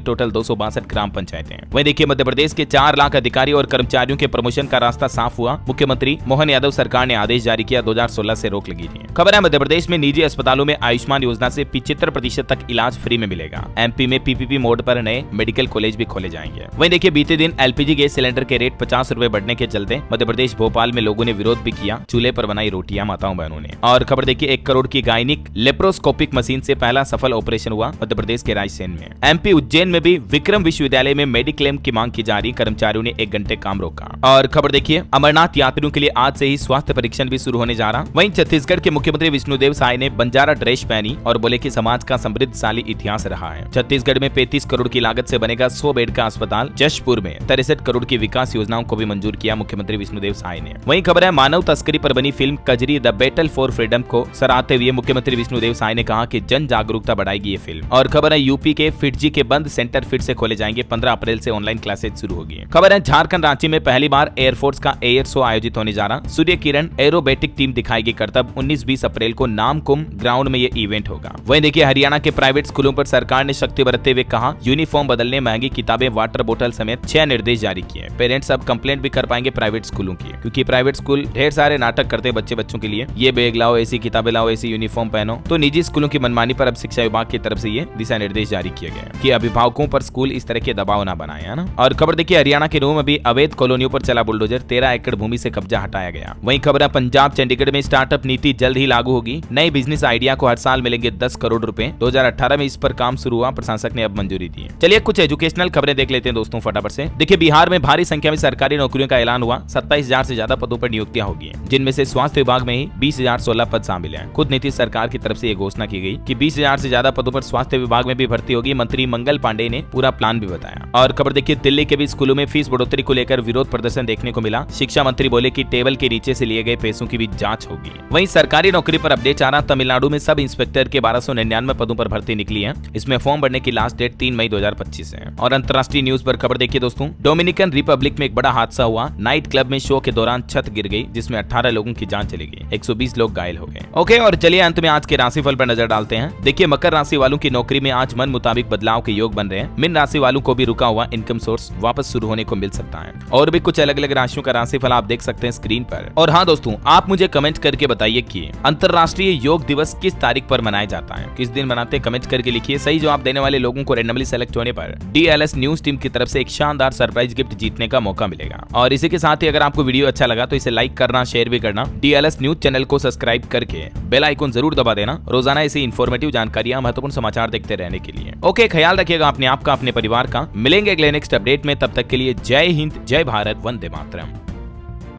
टोटल 262 ग्राम पंचायतें। वहीं देखिए मध्य प्रदेश के 4 लाख अधिकारी और कर्मचारियों के प्रमोशन का रास्ता साफ हुआ। मुख्यमंत्री मोहन यादव सरकार ने आदेश जारी किया। 2016 से रोक लगी थी। खबर है मध्य प्रदेश में निजी अस्पतालों में आयुष्मान योजना से 75% तक इलाज फ्री में मिलेगा। एमपी में पीपीपी मोड पर नए मेडिकल कॉलेज भी खोले जाएंगे। वहीं देखिए बीते दिन एलपीजी गैस सिलेंडर के रेट 50 रुपए बढ़ने के चलते मध्य प्रदेश भोपाल में लोगों ने विरोध भी किया। चूल्हे पर बनाई रोटियां माताओं बहनों ने। और खबर देखिए 1 करोड़ की गायनिक लेप्रोस्कोपिक मशीन से पहला सफल ऑपरेशन हुआ मध्य प्रदेश के रायसेन में। एमपी उज्जैन में भी विक्रम विश्वविद्यालय में मेडिक्लेम की मांग की जा रही। कर्मचारियों ने 1 घंटे काम रोका। और खबर देखिए अमरनाथ यात्रियों के लिए आज से ही स्वास्थ्य परीक्षण भी शुरू होने जा रहा। वहीं छत्तीसगढ़ के मुख्यमंत्री विष्णुदेव साय ने बंजारा ड्रेस पहनी और बोले कि समाज का समृद्धशाली इतिहास रहा है। छत्तीसगढ़ में 35 करोड़ की लागत से बनेगा 100 बेड का अस्पताल। जशपुर में 63 करोड़ की विकास योजनाओं को भी मंजूर किया मुख्यमंत्री विष्णुदेव साय ने। वहीं खबर है मानव तस्करी पर बनी film Kajri the battle for freedom को सराहते हुए मुख्यमंत्री विष्णुदेव साय ने कहा कि जन जागरूकता बढ़ाएगी ये फिल्म। और खबर है यूपी के फिटजी के बंद सेंटर फिर से खोले जाएंगे। 15 अप्रैल से ऑनलाइन क्लासेज शुरू होगी। खबर है झारखंड रांची में पहली बार एयरफोर्स का एयर शो आयोजित होने जा रहा। सूर्य किरण एरोबेटिक टीम दिखाएगी करतब। 19-20 अप्रैल को नामकुम ग्राउंड में ये इवेंट होगा। वहीं देखिए हरियाणा के प्राइवेट स्कूलों पर सरकार ने शक्ति बरतते हुए कहा यूनिफॉर्म बदलने, महंगी किताबें, वाटर बोतल समेत 6 निर्देश जारी किए। पेरेंट्स अब कंप्लेंट भी कर पाएंगे प्राइवेट स्कूलों की, क्योंकि प्राइवेट स्कूल ढेर सारे नाटक करते हैं बच्चों के लिए। ये बैग लाओ, ऐसी किताबें लाओ, ऐसी यूनिफॉर्म पहनो। तो निजी स्कूलों की मनमानी पर अब शिक्षा विभाग की तरफ से ये दिशा निर्देश जारी किए गए कि अभिभावकों पर स्कूल इस तरह के दबाव न बनाए, है ना। और खबर देखिए हरियाणा के नूंह में भी अवैध कॉलोनियों पर चला बुलडोजर। 13 एकड़ भूमि से कब्जा हटाया गया। वहीं खबर है पंजाब चंडीगढ़ में स्टार्टअप नीति जल्द ही लागू होगी। नए बिजनेस आइडिया को हर साल मिलेंगे 10 करोड़ रुपए। 2018 में इस पर काम शुरू हुआ। प्रशासक ने अब मंजूरी दी। चलिए कुछ एजुकेशनल खबरें देख लेते हैं दोस्तों फटाफट से। देखिए बिहार में भारी संख्या में सरकारी नौकरियों का ऐलान हुआ। 27,000 से ज्यादा पदों पर नियुक्तियां होगी, जिनमें से स्वास्थ्य विभाग में ही 20,016 पद शामिल हैं। खुद नीतीश सरकार की तरफ से ये घोषणा की गई कि 20,000 से ज्यादा पदों पर स्वास्थ्य विभाग में भी भर्ती होगी। मंत्री मंगल पांडे ने पूरा प्लान भी बताया। और खबर देखिए दिल्ली के भी स्कूलों में फीस बढ़ोतरी को लेकर विरोध प्रदर्शन देखने को मिला। शिक्षा मंत्री बोले कि टेबल के नीचे से लिए गए पैसों की भी जांच होगी। वहीं सरकारी नौकरी पर अपडेट आ रहा। तमिलनाडु में सब इंस्पेक्टर के 1299 पदों पर भर्ती निकली है। इसमें फॉर्म भरने की लास्ट डेट 3 मई 2025 है। और अंतर्राष्ट्रीय न्यूज पर खबर देखिए दोस्तों डोमिनिकन रिपब्लिक में एक बड़ा हादसा हुआ। नाइट क्लब में शो के दौरान छत गिर गई, जिसमें 18 लोगों की जान चली गई। 120 लोग घायल हो गए। ओके और चलिए अंत में आज के राशिफल पर नजर डालते हैं। देखिए मकर राशि वालों की नौकरी में आज मन मुताबिक बदलाव के योग बन रहे हैं। मीन राशि वालों को भी रुका हुआ इनकम सोर्स वापस शुरू होने को मिल सकता है। और भी कुछ अलग अलग राशियों का राशिफल आप देख सकते हैं स्क्रीन पर। और हाँ दोस्तों आप मुझे कमेंट करके बताइए कि अंतरराष्ट्रीय योग दिवस किस तारीख पर मनाया जाता है, किस दिन मनाते हैं, कमेंट करके लिखिए। सही जवाब देने वाले लोगों को रैंडमली सेलेक्ट होने पर DLS न्यूज टीम की तरफ से एक शानदार सरप्राइज गिफ्ट जीतने का मौका मिलेगा। और इसी के साथ ही अगर आपको वीडियो अच्छा लगा तो इसे लाइक करना, शेयर भी करना। DLS न्यूज चैनल को सब्सक्राइब करके बेल आइकन जरूर दबा देना रोजाना ऐसी इन्फॉर्मेटिव जानकारियां, महत्वपूर्ण समाचार देखते रहने के लिए। ओके ख्याल रखिएगा अपने आप का, अपने परिवार का। मिलेंगे अगले नेक्स्ट अपडेट में, तब तक के लिए जय हिंद, जय भारत, वंदे मातरम।